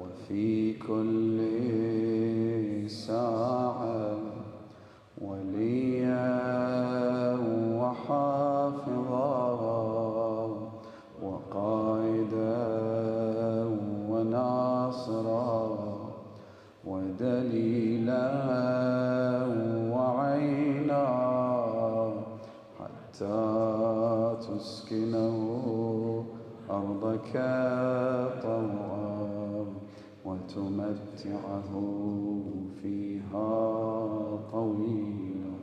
وفي كل ساعة وليا وحافظا وقائدا وناصرا ودليلا وعينا حتى تسكنه أرضك طوعا وتمتعه فيها طويلا.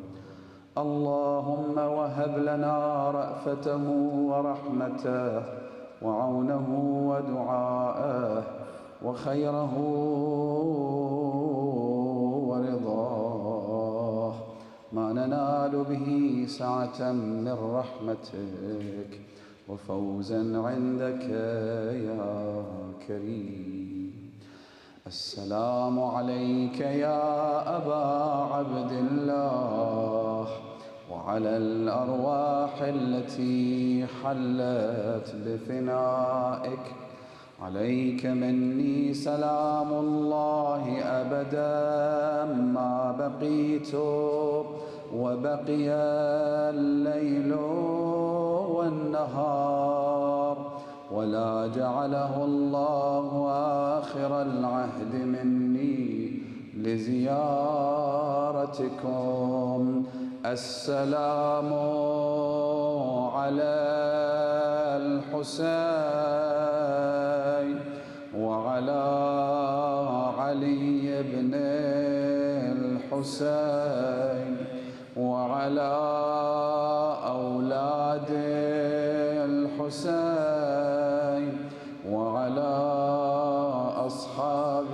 اللهم وهب لنا رأفته ورحمته وعونه ودعاءه وخيره ورضاه ما ننال به سعة من رحمتك وفوزا عندك يا كريم. السلام عليك يا أبا عبد الله وعلى الأرواح التي حلت بفنائك. عليك مني سلام الله أبدا ما بقيت وبقي الليل والنهار، ولا جعله الله آخر العهد مني لزيارتكم. السلام على الحسين وعلى علي بن الحسين وعلى أولاد الحسين وعلى أصحاب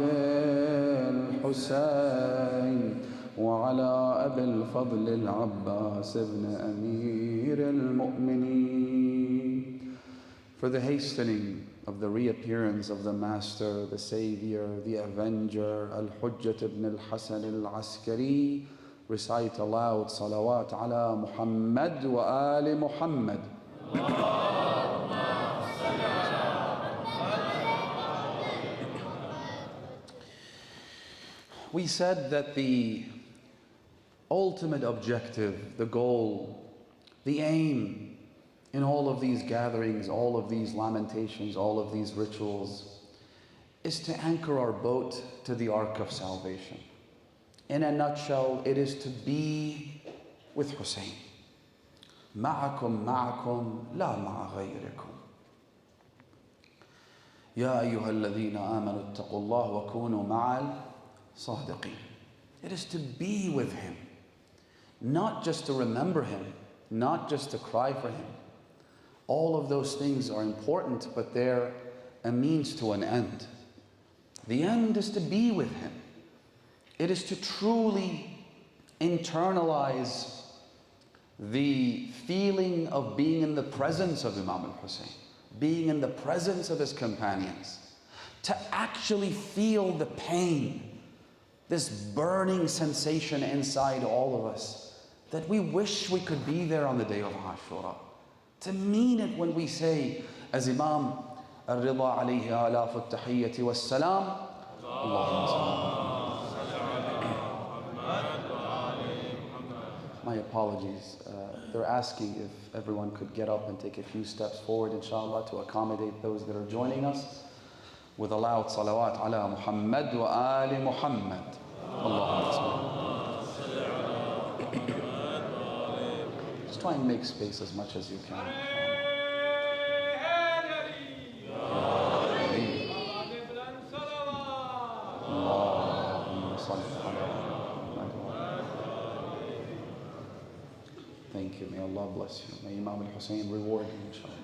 الحسين وعلى أبي الفضل العباس بن أمير المؤمنين. For the hastening of the reappearance of the Master, the Savior, the Avenger, Al-Hujjat ibn al-Hasan al-Askari, recite aloud salawat ala Muhammad wa ali Muhammad. We said that the ultimate objective, the goal, the aim in all of these gatherings, all of these lamentations, all of these rituals, is to anchor our boat to the Ark of Salvation. In a nutshell, it is to be with Hussain. معكم معكم لا مع غيركم. يا أيها الذين آمنوا اتقوا الله وكونوا مع الصادقين. It is to be with him, not just to remember him, not just to cry for him. All of those things are important, but they're a means to an end. The end is to be with him. It is to truly internalize the feeling of being in the presence of Imam al-Hussain, being in the presence of his companions, to actually feel the pain, this burning sensation inside all of us, that we wish we could be there on the day of Ashura. To mean it when we say, as Imam al-Rida alayhi alaf al-tahiyyati was-salam, Allahumma salli. My apologies. They're asking if everyone could get up and take a few steps forward, inshallah, to accommodate those that are joining us with a loud salawat ala Muhammad wa ali Muhammad. Allahumma salli. Just try and make space as much as you can. Thank you. May Allah bless you. May Imam al-Hussain reward you, inshallah.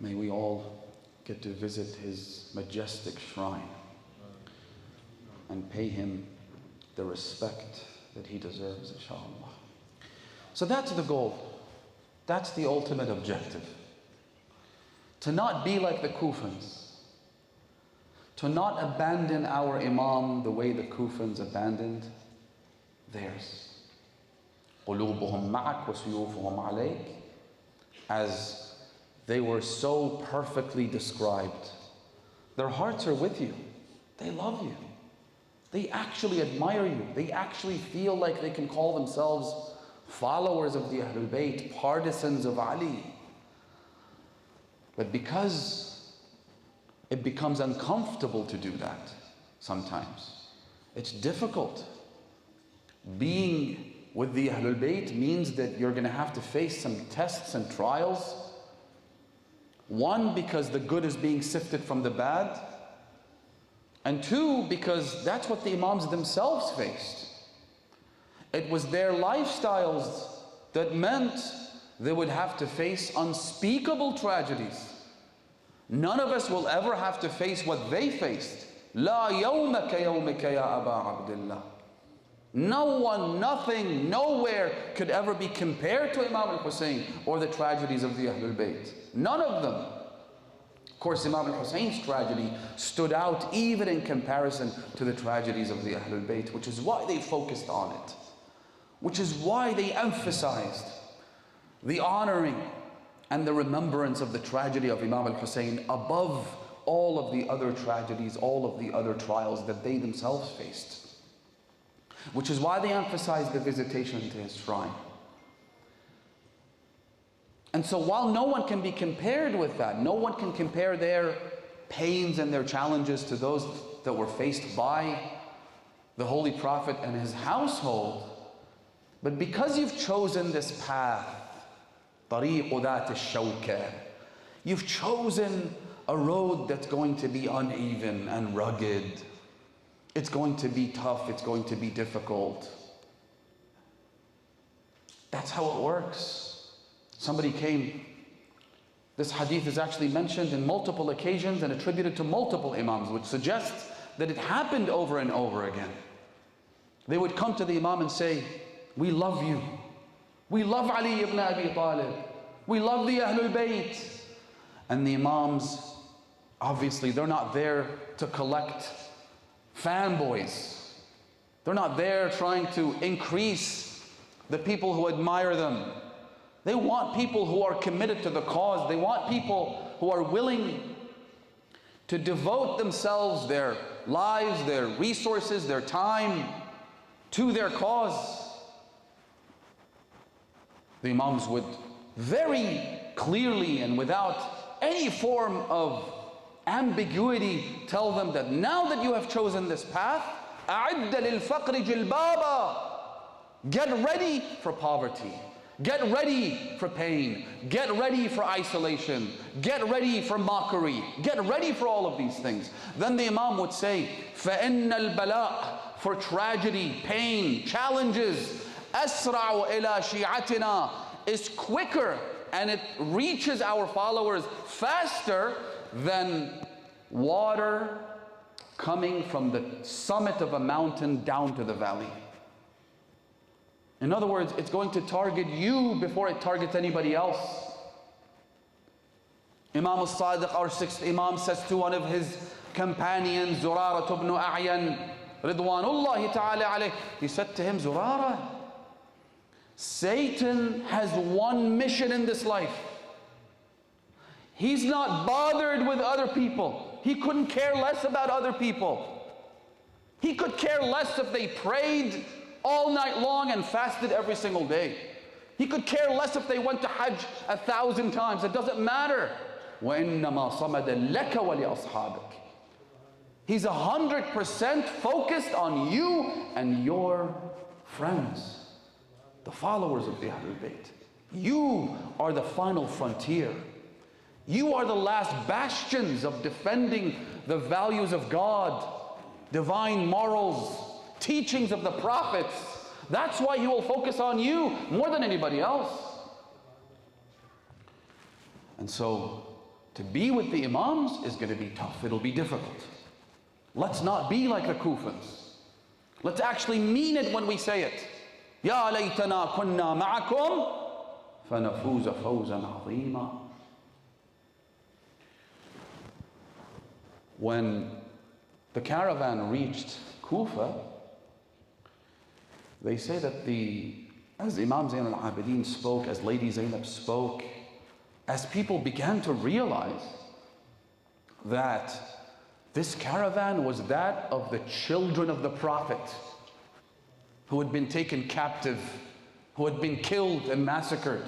May we all get to visit his majestic shrine and pay him the respect that he deserves, inshallah. So that's the goal. That's the ultimate objective. To not be like the Kufans. To not abandon our Imam the way the Kufans abandoned theirs. قُلُوبُهُمْ مَعَكْ وَسُيُوفُهُمْ عَلَيْكَ. As they were so perfectly described. Their hearts are with you. They love you. They actually admire you. They actually feel like they can call themselves followers of the Ahlul Bayt, partisans of Ali. But because it becomes uncomfortable to do that sometimes, it's difficult. Being with the Ahlul Bayt means that you're going to have to face some tests and trials. One, because the good is being sifted from the bad. And two, because that's what the Imams themselves faced. It was their lifestyles that meant they would have to face unspeakable tragedies. None of us will ever have to face what they faced. La yawma ka yawmika ya Aba Abdullah. No one, nothing, nowhere could ever be compared to Imam al-Hussain or the tragedies of the Ahlul Bayt. None of them. Of course, Imam al-Hussain's tragedy stood out even in comparison to the tragedies of the Ahlul Bayt, which is why they focused on it. Which is why they emphasized the honoring and the remembrance of the tragedy of Imam al-Hussain above all of the other tragedies, all of the other trials that they themselves faced. Which is why they emphasized the visitation to his shrine. And so while no one can be compared with that, no one can compare their pains and their challenges to those that were faced by the Holy Prophet and his household, but because you've chosen this path, طريق ذات الشوكة, you've chosen a road that's going to be uneven and rugged. It's going to be tough, it's going to be difficult. That's how it works. Somebody came, this hadith is actually mentioned in multiple occasions and attributed to multiple Imams, which suggests that it happened over and over again. They would come to the Imam and say, we love you. We love Ali ibn Abi Talib. We love the Ahlul Bayt. And the Imams, obviously, they're not there to collect fanboys. They're not there trying to increase the people who admire them. They want people who are committed to the cause. They want people who are willing to devote themselves, their lives, their resources, their time to their cause. The Imams would very clearly and without any form of ambiguity tell them that now that you have chosen this path, أَعِدَّ لِلْفَقْرِ جِلْبَابًا, get ready for poverty, get ready for pain, get ready for isolation, get ready for mockery, get ready for all of these things. Then the Imam would say, فَإِنَّ الْبَلَاء, for tragedy, pain, challenges, أَسْرَعُ إِلَى شِيعَتِنَا, is quicker and it reaches our followers faster than water coming from the summit of a mountain down to the valley. In other words, it's going to target you before it targets anybody else. Imam al-Sadiq, our sixth Imam, says to one of his companions, Zurara ibn A'yan, Ridwanullahi ta'ala alayh, he said to him, Zurara, Satan has one mission in this life. He's not bothered with other people. He couldn't care less about other people. He could care less if they prayed all night long and fasted every single day. He could care less if they went to Hajj 1,000 times. It doesn't matter. وَإِنَّمَا صَمَدَ لَكَ وَلِأَصْحَابِكَ. He's 100% focused on you and your friends, the followers of the Ahlul Bayt. You are the final frontier. You are the last bastions of defending the values of God, divine morals, teachings of the prophets. That's why he will focus on you more than anybody else. And so, to be with the Imams is going to be tough. It'll be difficult. Let's not be like the Kufans. Let's actually mean it when we say it. يَا لَيْتَنَا كُنَّا مَعَكُمْ فَنَفُوزَ فَوْزًا عَظِيمًا. When the caravan reached Kufa, they say that as Imam Zain al-Abidin spoke, as Lady Zainab spoke, as people began to realize that this caravan was that of the children of the Prophet who had been taken captive, who had been killed and massacred,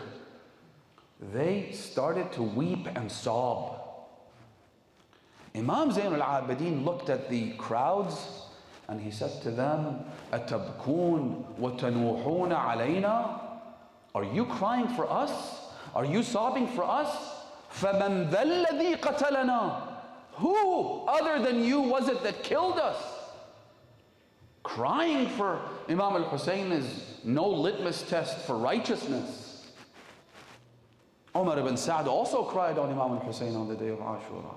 they started to weep and sob. Imam Zayn al-Abidin looked at the crowds and he said to them, أَتَبْكُونَ وَتَنُوحُونَ عَلَيْنَا? Are you crying for us? Are you sobbing for us? فَمَنْ ذَا الَّذِي قَتَلَنَا? Who other than you was it that killed us? Crying for Imam al-Hussain is no litmus test for righteousness. Umar ibn Sa'd also cried on Imam al-Hussain on the day of Ashura.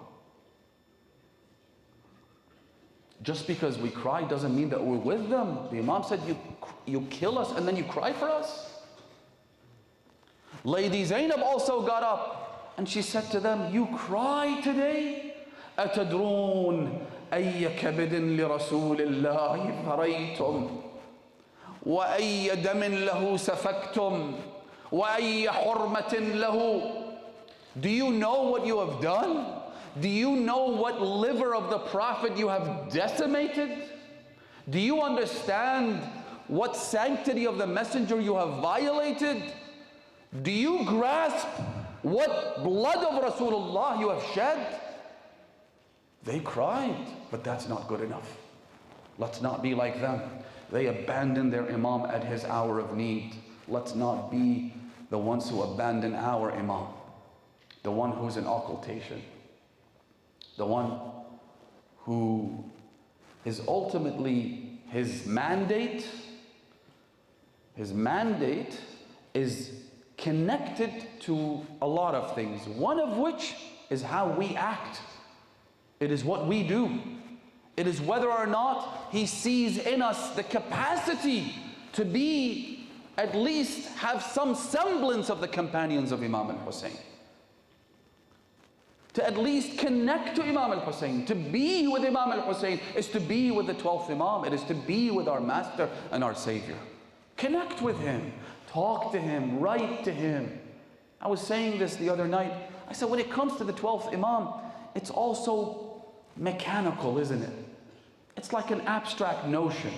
Just because we cry doesn't mean that we're with them. The Imam said, you kill us and then you cry for us? Lady Zainab also got up and she said to them, you cry today? أتدرون أي كبد لرسول الله ثريتم وأي دم له سفكتم وأي حرمة له? Do you know what you have done? Do you know what liver of the Prophet you have decimated? Do you understand what sanctity of the Messenger you have violated? Do you grasp what blood of Rasulullah you have shed? They cried, but that's not good enough. Let's not be like them. They abandoned their Imam at his hour of need. Let's not be the ones who abandon our Imam, the one who's in occultation, the one who is ultimately his mandate is connected to a lot of things, one of which is how we act. It is what we do. It is whether or not he sees in us the capacity to be, at least have some semblance of the companions of Imam al-Hussain. To at least connect to Imam al-Hussain. To be with Imam al-Hussain is to be with the 12th Imam. It is to be with our Master and our Savior. Connect with him. Talk to him. Write to him. I was saying this the other night. I said, when it comes to the 12th Imam, it's also mechanical, isn't it? It's like an abstract notion.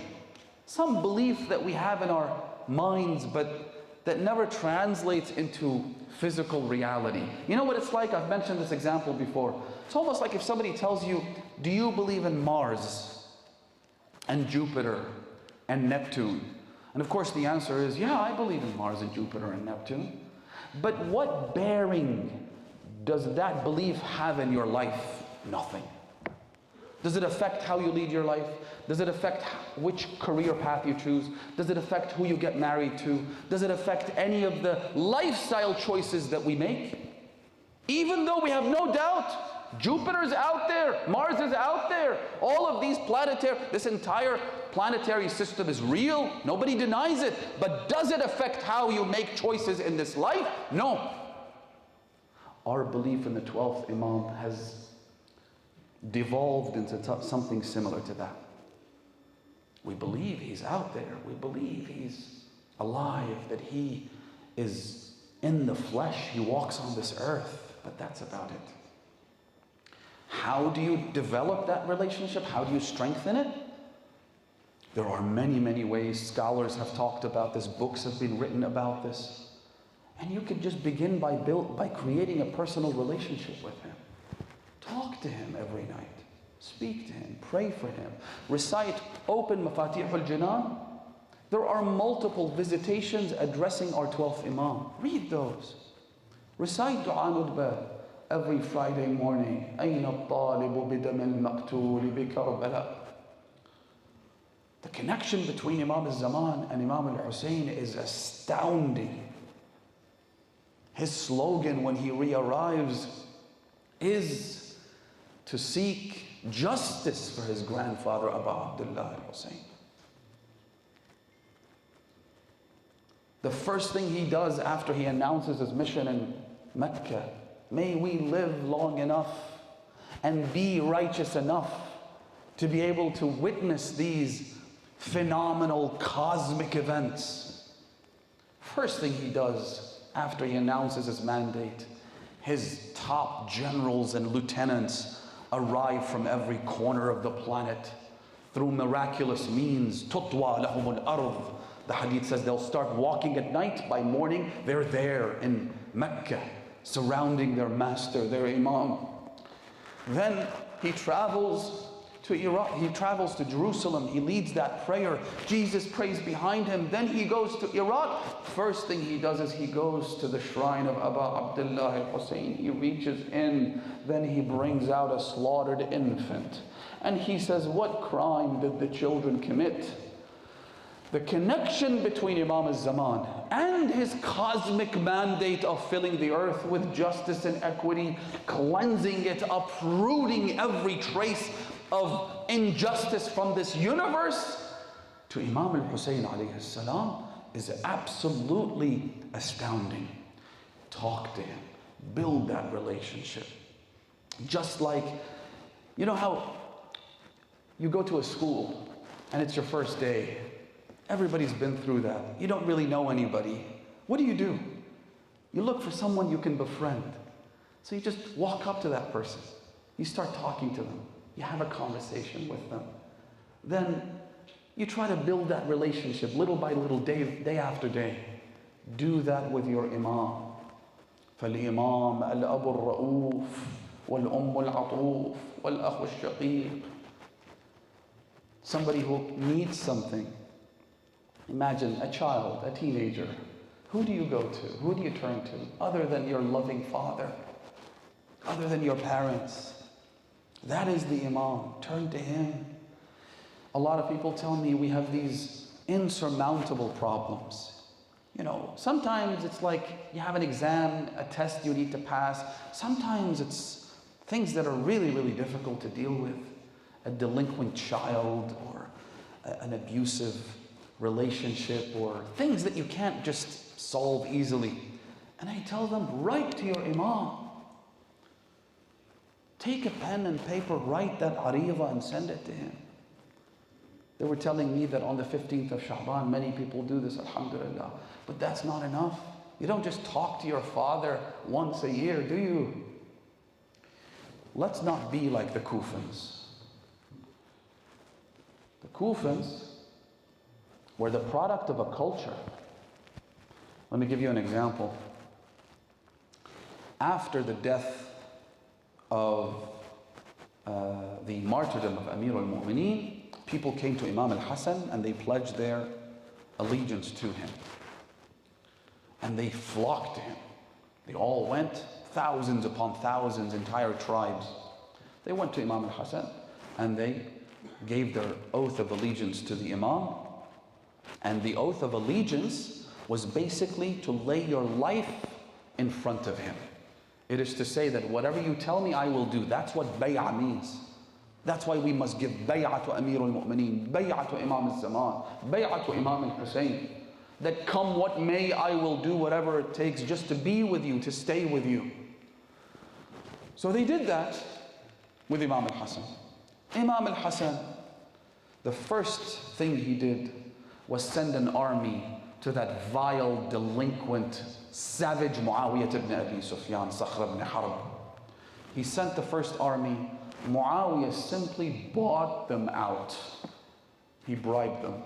Some belief that we have in our minds, but that never translates into physical reality. You know what it's like? I've mentioned this example before. It's almost like if somebody tells you, do you believe in Mars and Jupiter and Neptune? And of course the answer is, yeah, I believe in Mars and Jupiter and Neptune. But what bearing does that belief have in your life? Nothing. Does it affect how you lead your life? Does it affect which career path you choose? Does it affect who you get married to? Does it affect any of the lifestyle choices that we make? Even though we have no doubt, Jupiter's out there, Mars is out there, all of these this entire planetary system is real, nobody denies it, but does it affect how you make choices in this life? No. Our belief in the 12th Imam has devolved into something similar to that. We believe he's out there. We believe he's alive, that he is in the flesh. He walks on this earth, but that's about it. How do you develop that relationship? How do you strengthen it? There are many, many ways. Scholars have talked about this. Books have been written about this. And you could just begin by creating a personal relationship with him. Talk to him every night. Speak to him. Pray for him. Recite, open Mafatih al-Jinan. There are multiple visitations addressing our 12th Imam. Read those. Recite Du'a Nudba every Friday morning. أين الطالب بدم المقتول بكربلاء. The connection between Imam al-Zaman and Imam al-Hussain is astounding. His slogan when he re-arrives is to seek justice for his grandfather Abu Abdullah al-Hussain. The first thing he does after he announces his mission in Mecca, may we live long enough and be righteous enough to be able to witness these phenomenal cosmic events. First thing he does after he announces his mandate, His top generals and lieutenants arrive from every corner of the planet through miraculous means. تُطْوَى لَهُمُ الْأَرْض. The hadith says they'll start walking at night. By morning, they're there in Mecca, surrounding their master, their Imam. Then he travels to Iraq, he travels to Jerusalem, he leads that prayer. Jesus prays behind him. Then he goes to Iraq. First thing he does is he goes to the shrine of Abu Abdullah al-Hussain. He reaches in, then he brings out a slaughtered infant. And he says, what crime did the children commit? The connection between Imam al-Zaman and his cosmic mandate of filling the earth with justice and equity, cleansing it, uprooting every trace of injustice from this universe, to Imam al-Hussain alayhi salam, is absolutely astounding. Talk to him, build that relationship. Just like, you know how you go to a school and it's your first day. Everybody's been through that. You don't really know anybody. What do? You look for someone you can befriend. So you just walk up to that person. You start talking to them. You have a conversation with them. Then you try to build that relationship little by little, day after day. Do that with your Imam. فالإمام الأب الرؤوف والأم العطوف والأخ الشقيق. Somebody who needs something. Imagine a child, a teenager. Who do you go to? Who do you turn to? Other than your loving father, other than your parents. That is the Imam. Turn to him. A lot of people tell me we have these insurmountable problems. You know, sometimes it's like you have an exam, a test you need to pass. Sometimes it's things that are really, really difficult to deal with. A delinquent child, or an abusive relationship, or things that you can't just solve easily. And I tell them, write to your Imam. Take a pen and paper, write that ariva and send it to him. They were telling me that on the 15th of Sha'ban, many people do this, alhamdulillah. But that's not enough. You don't just talk to your father once a year, do you? Let's not be like the Kufans. The Kufans were the product of a culture. Let me give you an example. After the death of the martyrdom of Amir al-Mu'mineen, people came to Imam al-Hassan and they pledged their allegiance to him. And they flocked to him. They all went, thousands upon thousands, entire tribes. They went to Imam al-Hassan and they gave their oath of allegiance to the Imam. And the oath of allegiance was basically to lay your life in front of him. It is to say that whatever you tell me, I will do. That's what bay'ah means. That's why we must give bay'ah to Amir al-Mu'mineen, bay'ah to Imam al-Zaman, bay'ah to Imam al-Hussain. That come what may, I will do whatever it takes just to be with you, to stay with you. So they did that with Imam al-Hassan. Imam al-Hassan, the first thing he did was send an army to that vile, delinquent, savage Muawiyah ibn Abi Sufyan, Sakhr ibn Harb. He sent the first army. Muawiyah simply bought them out. He bribed them.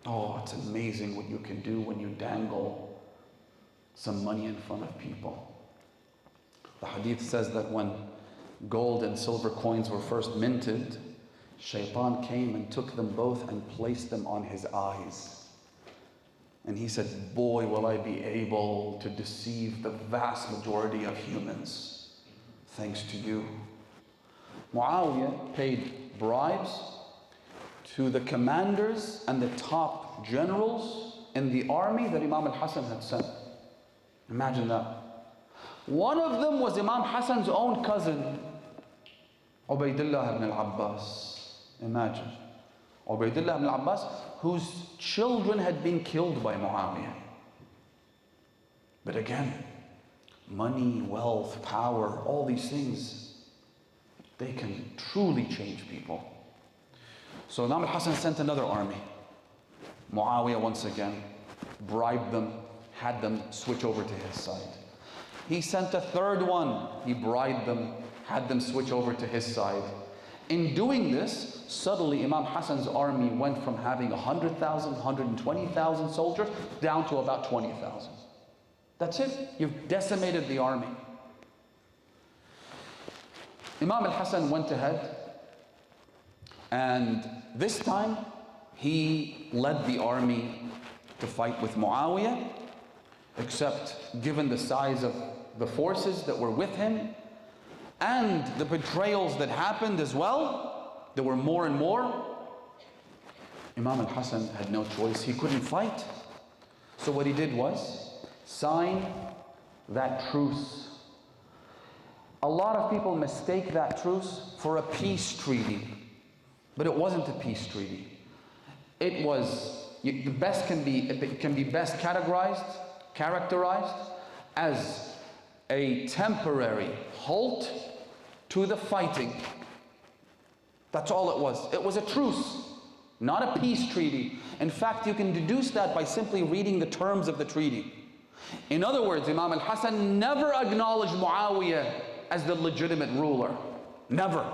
Oh, it's amazing what you can do when you dangle some money in front of people. The hadith says that when gold and silver coins were first minted, Shaitan came and took them both and placed them on his eyes. And he said, boy, will I be able to deceive the vast majority of humans, thanks to you. Muawiyah paid bribes to the commanders and the top generals in the army that Imam al-Hassan had sent. Imagine that. One of them was Imam Hassan's own cousin, Ubaydullah ibn al-Abbas. Imagine. Ubaydullah ibn al-Abbas, whose children had been killed by Muawiyah. But again, money, wealth, power, all these things, they can truly change people. So Imam al-Hassan sent another army. Muawiyah once again bribed them, had them switch over to his side. He sent a third one. He bribed them, had them switch over to his side. In doing this, suddenly Imam Hassan's army went from having 100,000, 120,000 soldiers down to about 20,000. That's it. You've decimated the army. Imam al-Hassan went ahead, and this time he led the army to fight with Muawiyah, except given the size of the forces that were with him and the betrayals that happened as well, there were more and more. Imam al-Hassan had no choice. He couldn't fight. So what he did was sign that truce. A lot of people mistake that truce for a peace treaty, but it wasn't a peace treaty. It was, it can be best characterized as a temporary halt to the fighting. That's all it was. It was a truce, not a peace treaty. In fact, you can deduce that by simply reading the terms of the treaty. In other words, Imam al-Hassan never acknowledged Muawiyah as the legitimate ruler. Never.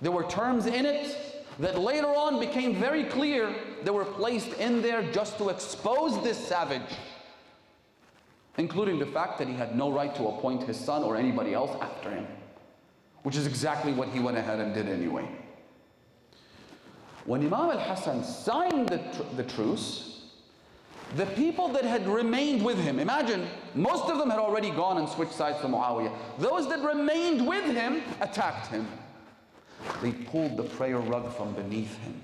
There were terms in it that later on became very clear that were placed in there just to expose this savage, including the fact that he had no right to appoint his son or anybody else after him, which is exactly what he went ahead and did anyway. When Imam al-Hassan signed the truce, the people that had remained with him, imagine, most of them had already gone and switched sides to Muawiyah. Those that remained with him attacked him. They pulled the prayer rug from beneath him.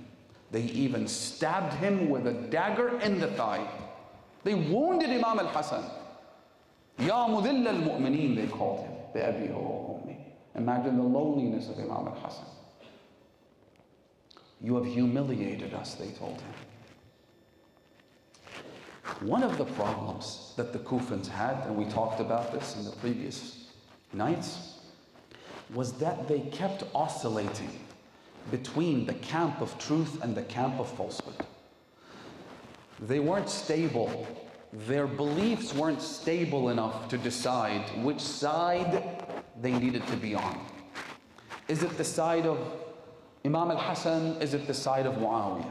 They even stabbed him with a dagger in the thigh. They wounded Imam al-Hassan. Ya mudilla al-mu'mineen, they called him. Bi-abi wa ummi. Imagine the loneliness of Imam al-Hassan. You have humiliated us, they told him. One of the problems that the Kufans had, and we talked about this in the previous nights, was that they kept oscillating between the camp of truth and the camp of falsehood. They weren't stable. Their beliefs weren't stable enough to decide which side they needed to be on. Is it the side of Imam al-Hassan? Is it the side of Muawiyah?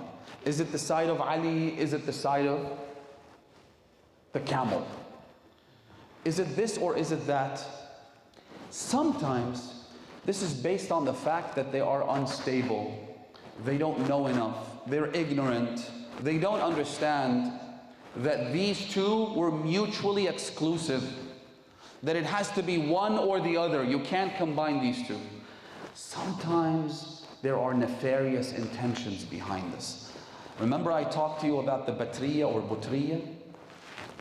Is it the side of Ali? Is it the side of the camel? Is it this or is it that? Sometimes this is based on the fact that they are unstable. They don't know enough. They're ignorant. They don't understand that these two were mutually exclusive, that it has to be one or the other. You can't combine these two. Sometimes there are nefarious intentions behind this. Remember I talked to you about the Batriya or Butriya?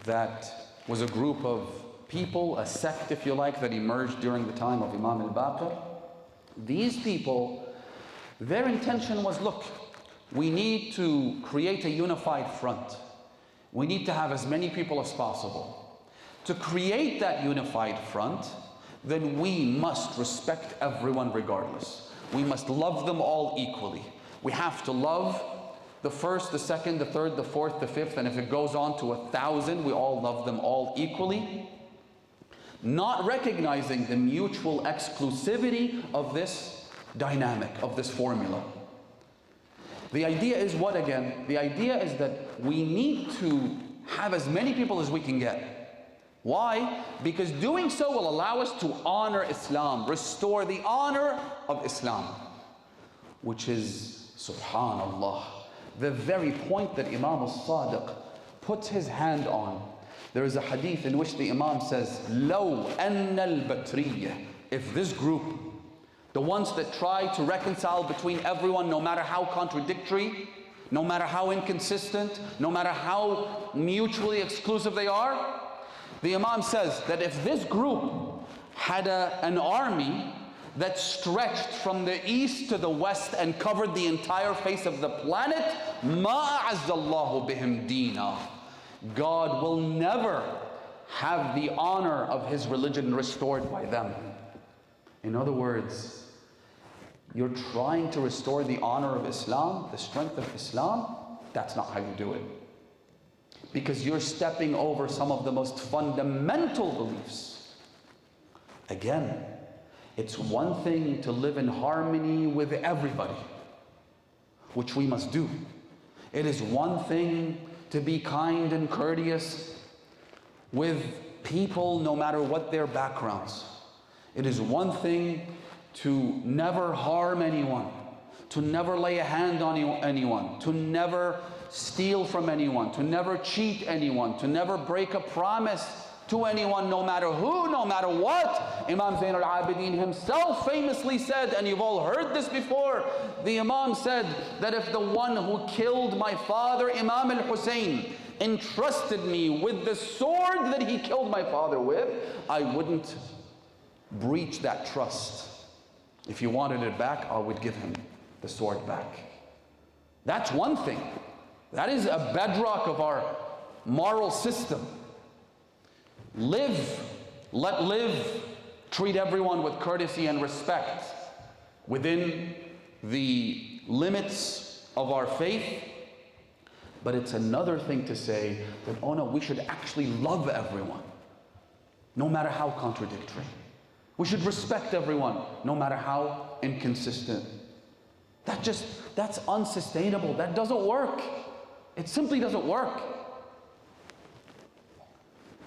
That was a group of people, a sect if you like, that emerged during the time of Imam al-Baqir. These people, their intention was, look, we need to create a unified front. We need to have as many people as possible. To create that unified front, then we must respect everyone regardless. We must love them all equally. We have to love the first, the second, the third, the fourth, the fifth, and if it goes on to 1,000, we all love them all equally. Not recognizing the mutual exclusivity of this dynamic, of this formula. The idea is what again? The idea is that we need to have as many people as we can get. Why? Because doing so will allow us to honor Islam, restore the honor of Islam, which is, subhanallah, the very point that Imam al-Sadiq puts his hand on. There is a hadith in which the Imam says, لَوْ أَنَّ الْبَتْرِيَّةِ, if this group, the ones that try to reconcile between everyone, no matter how contradictory, no matter how inconsistent, no matter how mutually exclusive they are, the Imam says that if this group had an army that stretched from the east to the west and covered the entire face of the planet, مَا أَعَزَّ اللَّهُ بِهِمْ دِينًا, God will never have the honor of His religion restored by them. In other words, you're trying to restore the honor of Islam, the strength of Islam, that's not how you do it. because you're stepping over some of the most fundamental beliefs. Again, it's one thing to live in harmony with everybody, which we must do. It is one thing to be kind and courteous with people no matter what their backgrounds. It is one thing to never harm anyone, to never lay a hand on anyone, to never steal from anyone, to never cheat anyone, to never break a promise to anyone, no matter who, no matter what. Imam Zain al-Abidin himself famously said, and you've all heard this before, the Imam said that if the one who killed my father, Imam al-Hussain, entrusted me with the sword that he killed my father with, I wouldn't breach that trust. If he wanted it back, I would give him the sword back. That's one thing. That is a bedrock of our moral system. Live, let live, treat everyone with courtesy and respect within the limits of our faith. But it's another thing to say that, oh no, we should actually love everyone, no matter how contradictory. We should respect everyone, no matter how inconsistent. That's unsustainable. That doesn't work. It simply doesn't work.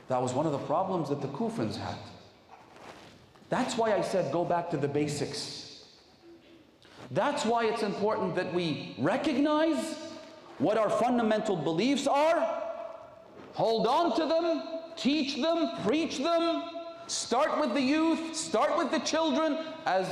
That was one of the problems that the Kufans had. That's why I said go back to the basics. That's why it's important that we recognize what our fundamental beliefs are, hold on to them, teach them, preach them, start with the youth, start with the children, as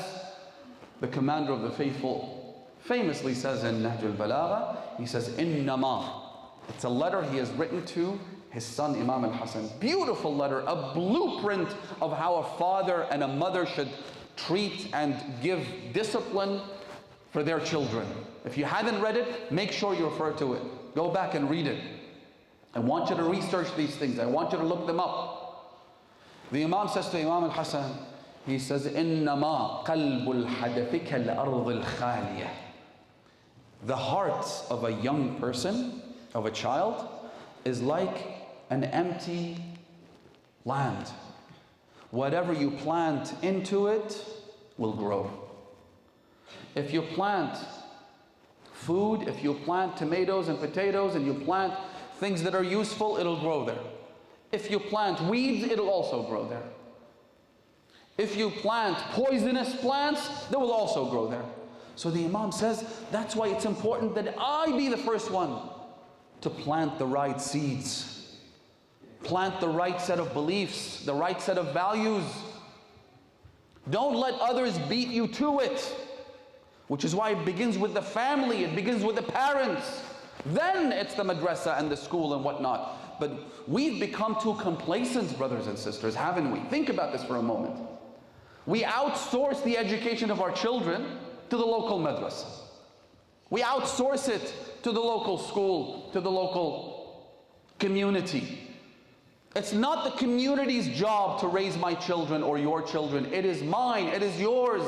the commander of the faithful famously says in Nahj al-Balagha. He says, Innama. It's a letter he has written to his son Imam al-Hussain. Beautiful letter, a blueprint of how a father and a mother should treat and give discipline for their children. If you haven't read it, make sure you refer to it. Go back and read it. I want you to research these things. I want you to look them up. The Imam says to Imam al-Hussain, he says, إِنَّمَا قَلْبُ الْحَدَثِكَ الْأَرْضِ الْخَالِيَةِ. The heart of a young person, of a child, is like an empty land. Whatever you plant into it will grow. If you plant food, if you plant tomatoes and potatoes and you plant things that are useful, it'll grow there. If you plant weeds, it'll also grow there. If you plant poisonous plants, they will also grow there. So the Imam says, that's why it's important that I be the first one to plant the right seeds. Plant the right set of beliefs, the right set of values. Don't let others beat you to it. Which is why it begins with the family, it begins with the parents. Then it's the madrasa and the school and whatnot. But we've become too complacent, brothers and sisters, haven't we? Think about this for a moment. We outsource the education of our children to the local madrasa. We outsource it to the local school, to the local community. It's not the community's job to raise my children or your children. It is mine, it is yours.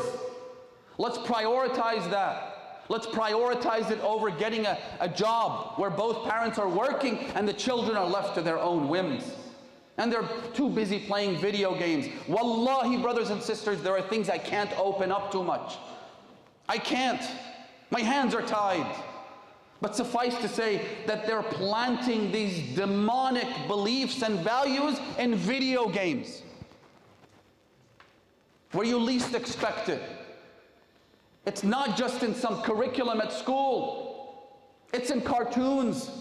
Let's prioritize that. Let's prioritize it over getting a job where both parents are working and the children are left to their own whims. And they're too busy playing video games. Wallahi, brothers and sisters, there are things I can't open up too much. I can't. My hands are tied. But suffice to say that they're planting these demonic beliefs and values in video games, where you least expect it. It's not just in some curriculum at school. It's in cartoons.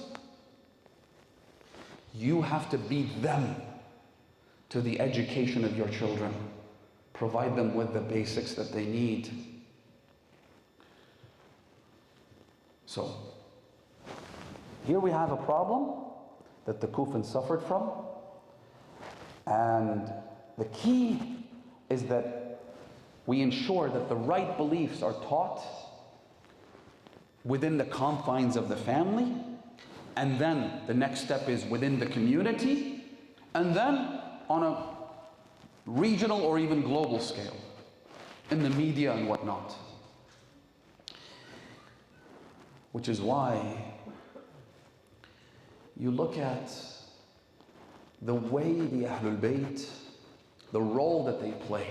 You have to beat them to the education of your children. Provide them with the basics that they need. So, here we have a problem that the Kufans suffered from. And the key is that we ensure that the right beliefs are taught within the confines of the family, and then the next step is within the community, and then on a regional or even global scale, in the media and whatnot. Which is why you look at the way the Ahlul Bayt, the role that they play.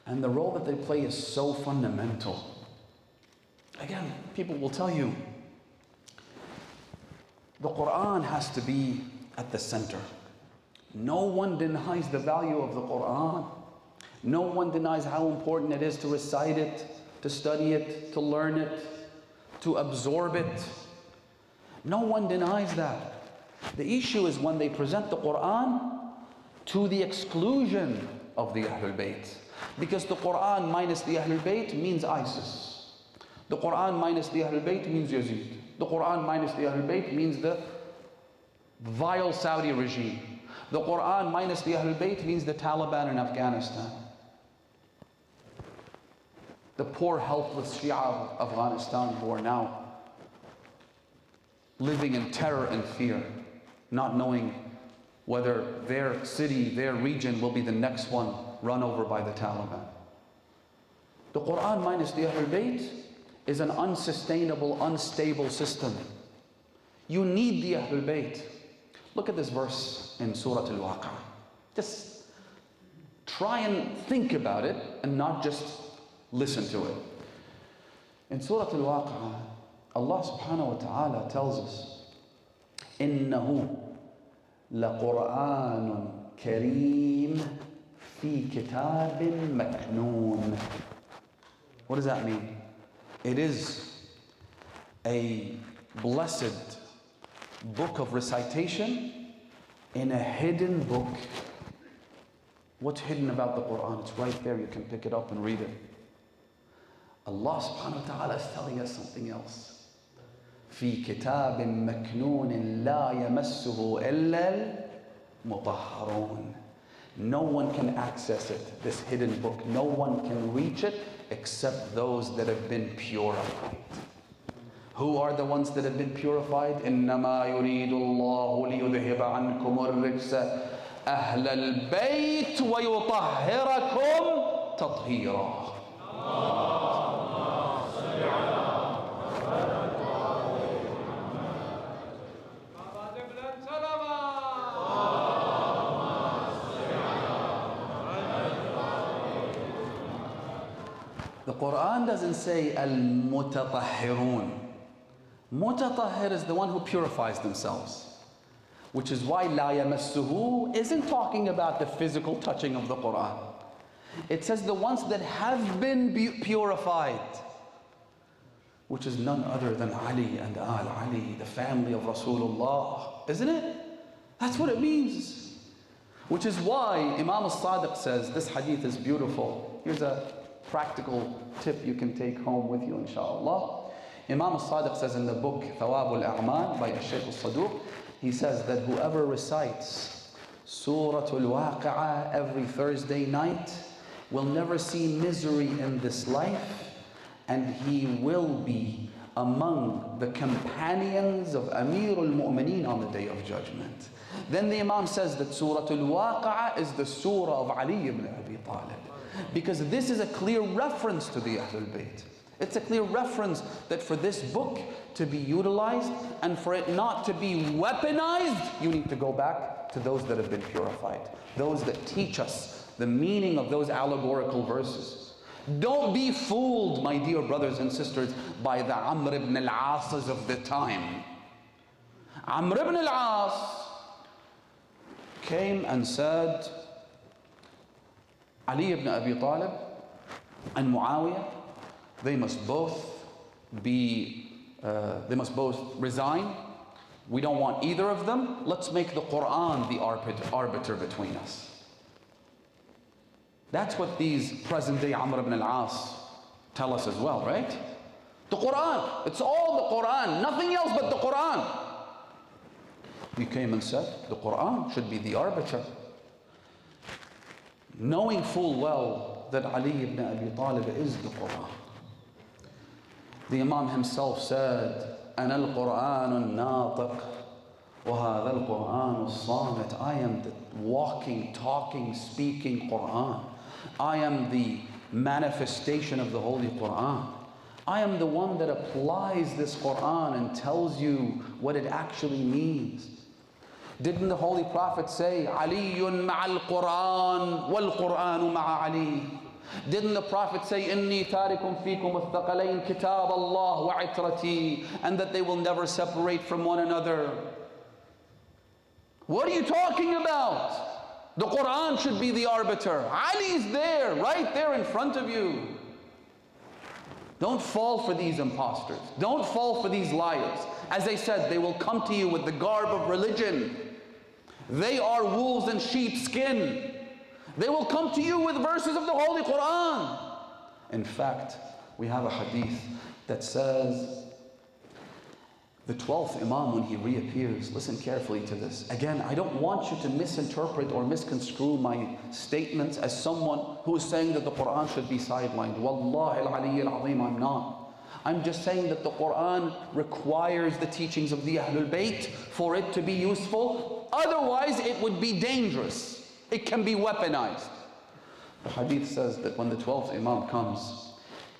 And the role that they play is so fundamental. Again, people will tell you, the Quran has to be at the center. No one denies the value of the Quran. No one denies how important it is to recite it, to study it, to learn it, to absorb it. No one denies that. The issue is when they present the Quran to the exclusion of the Ahlul Bayt. Because the Quran minus the Ahlul Bayt means ISIS. The Quran minus the Ahlul Bayt means Yazid. The Quran minus the Ahlul Bayt means the vile Saudi regime. The Quran minus the Ahlul Bayt means the Taliban in Afghanistan. The poor helpless Shia of Afghanistan who are now living in terror and fear, not knowing whether their city, their region will be the next one run over by the Taliban. The Quran minus the Ahlul Bayt is an unsustainable, unstable system. You need the Ahlul Bayt. Look at this verse in Surah Al-Waqi'ah. Just try and think about it and not just listen to it. In Surah Al-Waqi'ah, Allah subhanahu wa ta'ala tells us, إِنَّهُ لَقُرْآنٌ كَرِيمٌ فِي كِتَابٍ مَكْنُونٍ. What does that mean? It is a blessed book of recitation in a hidden book. What's hidden about the Quran? It's right there. You can pick it up and read it. Allah subhanahu wa ta'ala is telling us something else. في كتاب مكنون لا يمسه إلا المطهرون. No one can access it, this hidden book. No one can reach it except those that have been purified. Who are the ones that have been purified? إنما يريد الله ليذهب عنكم الرجس أهل البيت ويطهركم تطهيرا. The Quran doesn't say al-mutatahhirun. Mutatahhir is the one who purifies themselves. Which is why la yamassuhu isn't talking about the physical touching of the Quran. It says the ones that have been purified. Which is none other than Ali and Al Ali, the family of Rasulullah. Isn't it? That's what it means. Which is why Imam al-Sadiq says, this hadith is beautiful. Here's a practical tip you can take home with you, inshallah. Imam al-Sadiq says in the book Thawab al-A'mal by Shaykh al-Saduq, he says that whoever recites Surah Al-Waqi'ah every Thursday night will never see misery in this life, and he will be among the companions of Amir al-Mu'mineen on the Day of Judgment. Then the Imam says that Surah Al-Waqi'ah is the Surah of Ali ibn Abi Talib. Because this is a clear reference to the Ahlul Bayt. It's a clear reference that for this book to be utilized and for it not to be weaponized, you need to go back to those that have been purified. Those that teach us the meaning of those allegorical verses. Don't be fooled, my dear brothers and sisters, by the Amr ibn al-As of the time. Amr ibn al-As came and said, Ali ibn Abi Talib and Muawiyah, they must both resign. We don't want either of them. Let's make the Quran the arbiter between us. That's what these present-day Amr ibn al-As tell us as well, right? The Quran, it's all the Quran, nothing else but the Quran. We came and said, the Quran should be the arbiter. Knowing full well that Ali ibn Abi Talib is the Quran. The Imam himself said, أَنَا الْقُرْآنُ النَّاطِقُ وَهَذَا الْقُرْآنُ الصَّامِتُ. I am the walking, talking, speaking Quran. I am the manifestation of the Holy Quran. I am the one that applies this Quran and tells you what it actually means. Didn't the Holy Prophet say, Aliyun ma'al Quran wal Quranu ma'a Ali? Didn't the Prophet say, Inni tarikum fikum al-thaqalayn kitab Allah wa itrati, and that they will never separate from one another? What are you talking about? The Quran should be the arbiter. Ali is there, right there in front of you. Don't fall for these imposters. Don't fall for these liars. As I said, they will come to you with the garb of religion. They are wolves in sheep's skin. They will come to you with verses of the Holy Quran. In fact, we have a hadith that says, the 12th Imam, when he reappears, listen carefully to this. Again, I don't want you to misinterpret or misconstrue my statements as someone who is saying that the Quran should be sidelined. Wallahi al-Ali al-Azim, I'm not. I'm just saying that the Quran requires the teachings of the Ahlul Bayt for it to be useful. Otherwise, it would be dangerous. It can be weaponized. The hadith says that when the 12th Imam comes,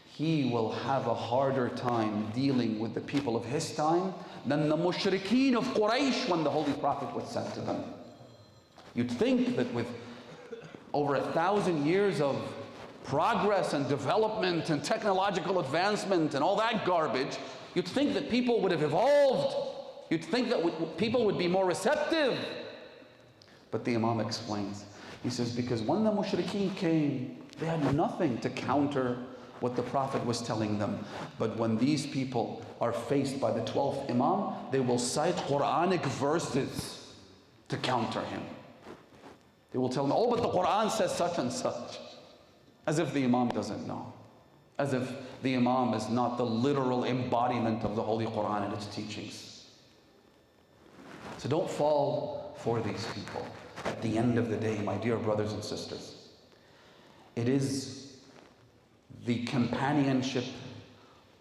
he will have a harder time dealing with the people of his time than the mushrikeen of Quraysh when the Holy Prophet was sent to them. You'd think that with over 1,000 years of progress and development and technological advancement and all that garbage, you'd think that people would have evolved. You'd think that people would be more receptive. But the Imam explains. He says, because when the mushrikeen came, they had nothing to counter what the Prophet was telling them. But when these people are faced by the 12th Imam, they will cite Quranic verses to counter him. They will tell him, oh, but the Quran says such and such. As if the Imam doesn't know. As if the Imam is not the literal embodiment of the Holy Quran and its teachings. So don't fall for these people. At the end of the day, my dear brothers and sisters, it is the companionship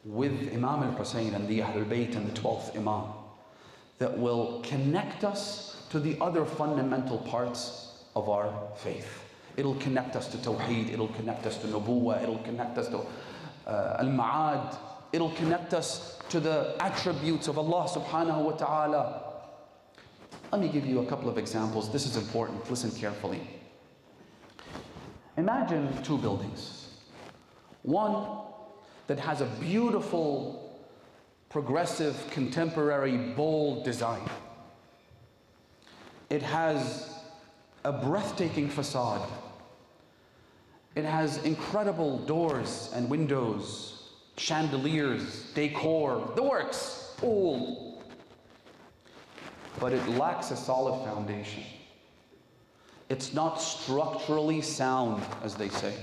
with Imam al-Hussain and the Ahlul Bayt and the 12th Imam that will connect us to the other fundamental parts of our faith. It'll connect us to Tawheed, it'll connect us to Nubuwwah, it'll connect us to Al-Ma'ad, it'll connect us to the attributes of Allah subhanahu wa ta'ala. Let me give you a couple of examples. This is important. Listen carefully. Imagine two buildings. One that has a beautiful, progressive, contemporary, bold design. It has a breathtaking facade. It has incredible doors and windows, chandeliers, decor, the works, old. But it lacks a solid foundation. It's not structurally sound, as they say.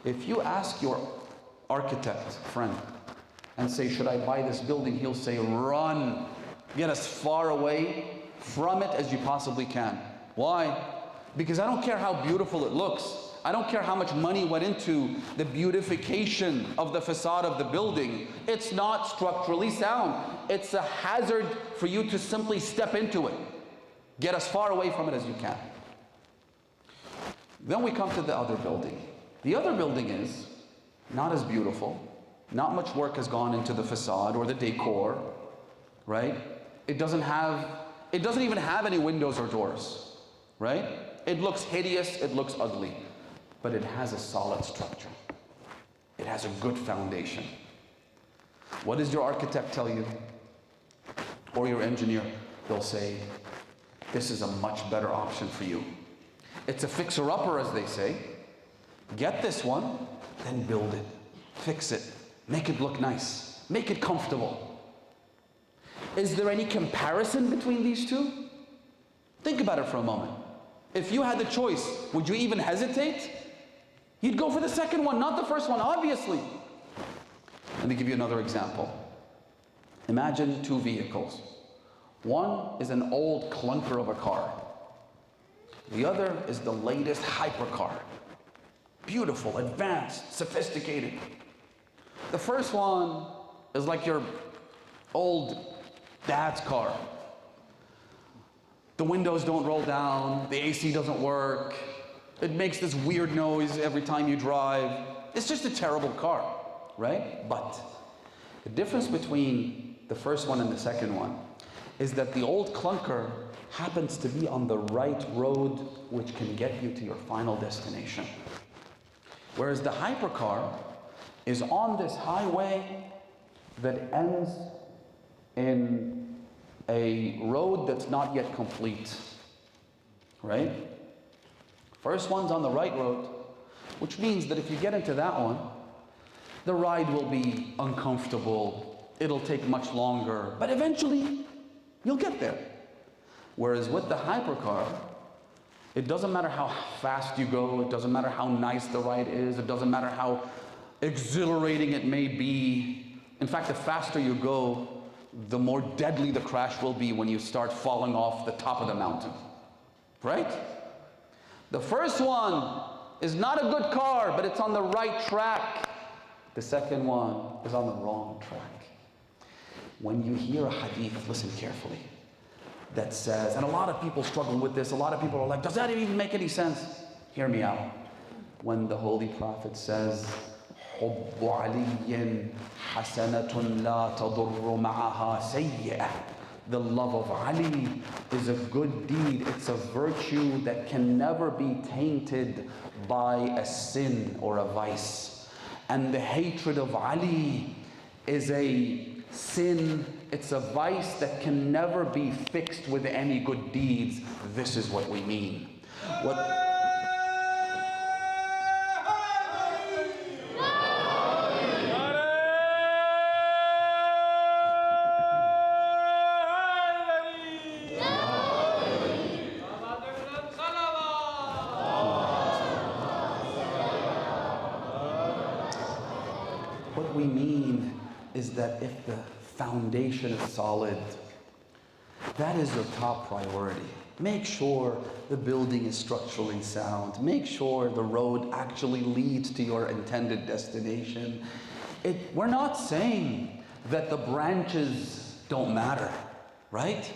If you ask your architect friend and say, should I buy this building? He'll say, run. Get as far away from it as you possibly can. Why? Because I don't care how beautiful it looks. I don't care how much money went into the beautification of the facade of the building. It's not structurally sound. It's a hazard for you to simply step into it. Get as far away from it as you can. Then we come to the other building. The other building is not as beautiful. Not much work has gone into the facade or the decor, right? It doesn't even have any windows or doors, right? It looks hideous, it looks ugly. But it has a solid structure. It has a good foundation. What does your architect tell you? Or your engineer? They'll say, this is a much better option for you. It's a fixer-upper, as they say. Get this one, then build it. Fix it. Make it look nice. Make it comfortable. Is there any comparison between these two? Think about it for a moment. If you had the choice, would you even hesitate? You'd go for the second one, not the first one, obviously. Let me give you another example. Imagine two vehicles. One is an old clunker of a car. The other is the latest hypercar. Beautiful, advanced, sophisticated. The first one is like your old dad's car. The windows don't roll down, the AC doesn't work, it makes this weird noise every time you drive. It's just a terrible car. right? But the difference between the first one and the second one is that the old clunker happens to be on the right road, which can get you to your final destination. Whereas the hypercar is on this highway that ends in a road that's not yet complete, right? First one's on the right road, which means that if you get into that one, the ride will be uncomfortable, it'll take much longer, but eventually you'll get there. Whereas with the hypercar, it doesn't matter how fast you go, it doesn't matter how nice the ride is, it doesn't matter how exhilarating it may be. In fact, the faster you go, the more deadly the crash will be when you start falling off the top of the mountain, right? The first one is not a good car, but it's on the right track. The second one is on the wrong track. When you hear a hadith, listen carefully, that says, and a lot of people struggle with this, a lot of people are like, does that even make any sense? Hear me out. When the Holy Prophet says, حُبُّ عَلِيٍّ حَسَنَةٌ لَا تَضُرُّ مَعَهَا سَيِّئَةٌ. The love of Ali is a good deed, it's a virtue that can never be tainted by a sin or a vice. And the hatred of Ali is a sin, it's a vice that can never be fixed with any good deeds. This is what we mean. What we mean is that if the foundation is solid, that is your top priority. Make sure the building is structurally sound. Make sure the road actually leads to your intended destination. We're not saying that the branches don't matter, right?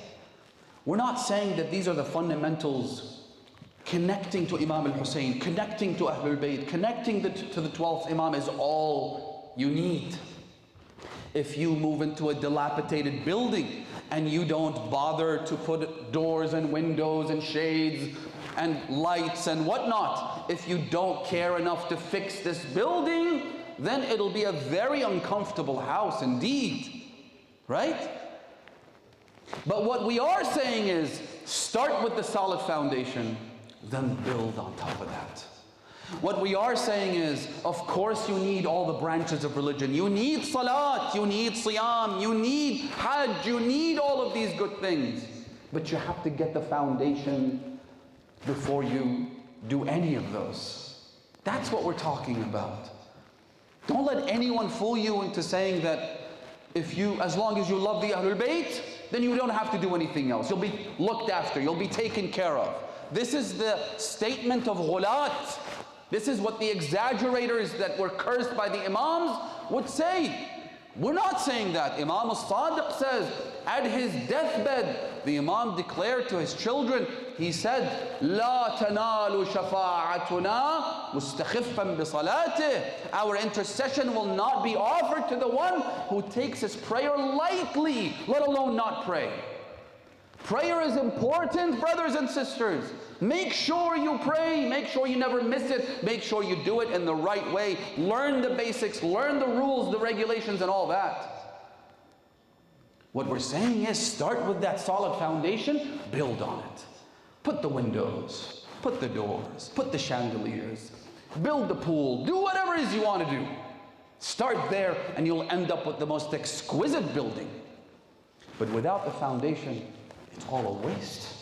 We're not saying that these are the fundamentals connecting to Imam al-Hussain, connecting to Ahlul Bayt, connecting to the 12th Imam is all you need. If you move into a dilapidated building and you don't bother to put doors and windows and shades and lights and whatnot, if you don't care enough to fix this building, then it'll be a very uncomfortable house indeed, right? But what we are saying is, start with the solid foundation, then build on top of that. What we are saying is, of course you need all the branches of religion. You need salat, you need siyam, you need hajj, you need all of these good things. But you have to get the foundation before you do any of those. That's what we're talking about. Don't let anyone fool you into saying that as long as you love the Ahlul Bayt, then you don't have to do anything else. You'll be looked after, you'll be taken care of. This is the statement of ghulat. This is what the exaggerators that were cursed by the Imams would say. We're not saying that. Imam al-Sadiq says, at his deathbed, the Imam declared to his children, he said, لا تنال شفاعتنا مستخفا بصلاته. Our intercession will not be offered to the one who takes his prayer lightly, let alone not pray. Prayer is important, brothers and sisters. Make sure you pray, make sure you never miss it, make sure you do it in the right way. Learn the basics, learn the rules, the regulations and all that. What we're saying is, start with that solid foundation, build on it. Put the windows, put the doors, put the chandeliers, build the pool, do whatever it is you want to do. Start there and you'll end up with the most exquisite building. But without the foundation, it's all a waste.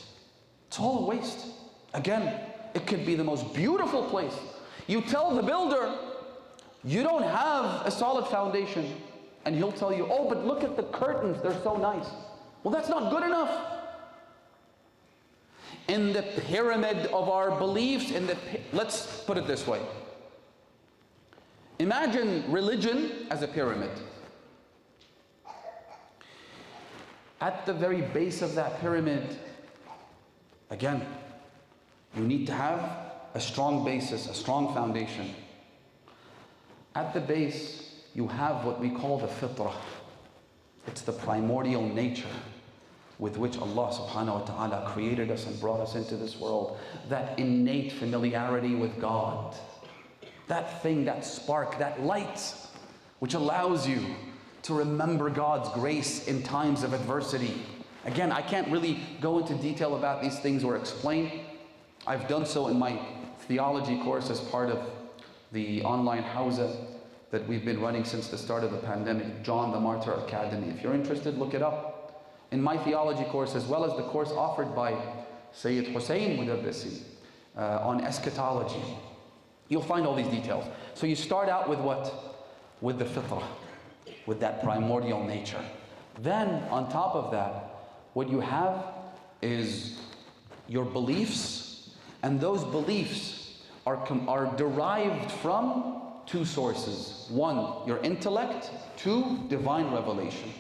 It's all a waste. Again, it could be the most beautiful place. You tell the builder, you don't have a solid foundation, and he'll tell you, oh, but look at the curtains, they're so nice. Well, that's not good enough. In the pyramid of our beliefs, let's put it this way. Imagine religion as a pyramid. At the very base of that pyramid, again, you need to have a strong basis, a strong foundation. At the base, you have what we call the fitrah. It's the primordial nature with which Allah subhanahu wa ta'ala created us and brought us into this world. That innate familiarity with God. That thing, that spark, that light, which allows you to remember God's grace in times of adversity. Again, I can't really go into detail about these things or explain. I've done so in my theology course as part of the online hawza that we've been running since the start of the pandemic, John the Martyr Academy. If you're interested, look it up. In my theology course, as well as the course offered by Sayyid Hussain on eschatology, you'll find all these details. So you start out with what? With the fitrah, with that primordial nature. Then, on top of that, what you have is your beliefs, and those beliefs are derived from two sources. One, your intellect. Two, divine revelation.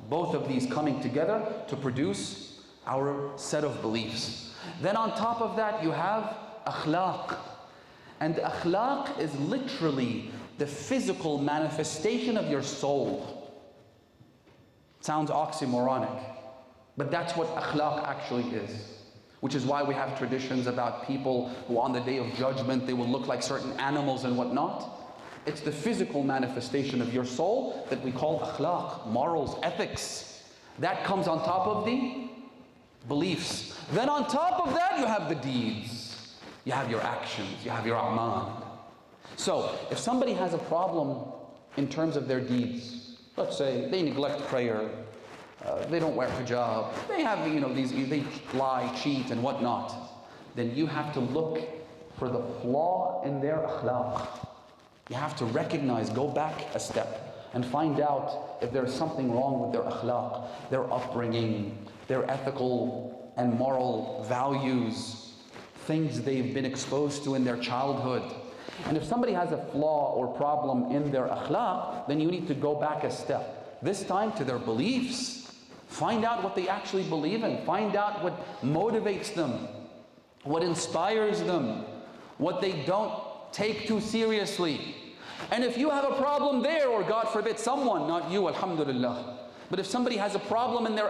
Both of these coming together to produce our set of beliefs. Then on top of that, you have akhlaq. And akhlaq is literally the physical manifestation of your soul. Sounds oxymoronic, but that's what akhlaq actually is. Which is why we have traditions about people who on the day of judgment, they will look like certain animals and whatnot. It's the physical manifestation of your soul that we call akhlaq, morals, ethics. That comes on top of the beliefs. Then on top of that, you have the deeds. You have your actions, you have your a'mal. So, if somebody has a problem in terms of their deeds, let's say they neglect prayer, they don't wear hijab, they have, they lie, cheat, and whatnot, then you have to look for the flaw in their akhlaq. You have to recognize, go back a step, and find out if there's something wrong with their akhlaq, their upbringing, their ethical and moral values, things they've been exposed to in their childhood. And if somebody has a flaw or problem in their akhlaq, then you need to go back a step. This time to their beliefs. Find out what they actually believe in. Find out what motivates them, what inspires them, what they don't take too seriously. And if you have a problem there, or God forbid someone, not you, alhamdulillah, but if somebody has a problem in their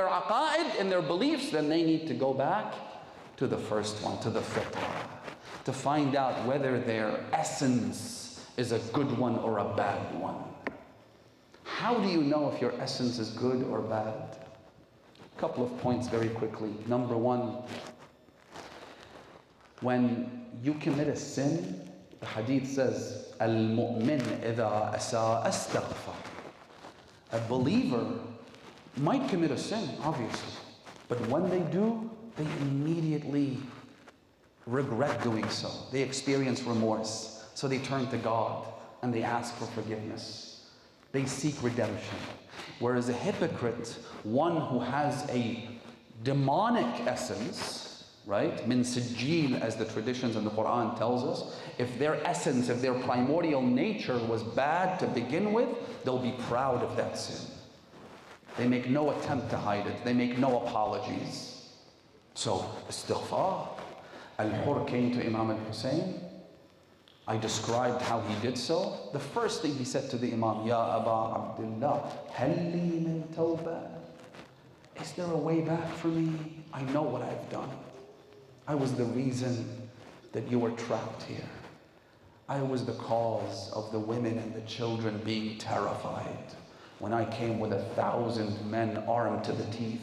aqa'id, in their beliefs, then they need to go back to the first one, to the fitrah, to find out whether their essence is a good one or a bad one. How do you know if your essence is good or bad? A couple of points very quickly. Number one, when you commit a sin, the hadith says, Al-mu'min idha asa astaghfar. A believer might commit a sin, obviously, but when they do, they immediately regret doing so. They experience remorse, so they turn to God and they ask for forgiveness. They seek redemption. Whereas a hypocrite, one who has a demonic essence, right? Min sijil, as the traditions in the Quran tells us, if their essence, if their primordial nature was bad to begin with, they'll be proud of that sin. They make no attempt to hide it. They make no apologies. So, istighfar. Al-Hur came to Imam al-Hussain. I described how he did so. The first thing he said to the Imam, Ya Aba Abdullah, Halli min tawbah. Is there a way back for me? I know what I've done. I was the reason that you were trapped here. I was the cause of the women and the children being terrified when I came with 1,000 men armed to the teeth.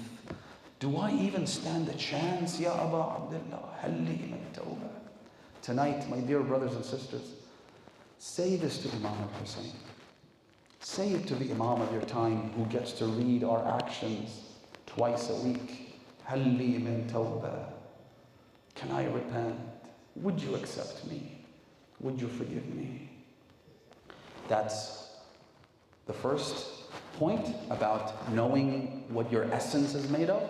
Do I even stand a chance, Ya Aba Abdullah? Halli min tawbah. Tonight, my dear brothers and sisters, say this to Imam al-Hussain. Say it to the Imam of your time who gets to read our actions twice a week. Halli min tawbah. Can I repent? Would you accept me? Would you forgive me? That's the first point about knowing what your essence is made of.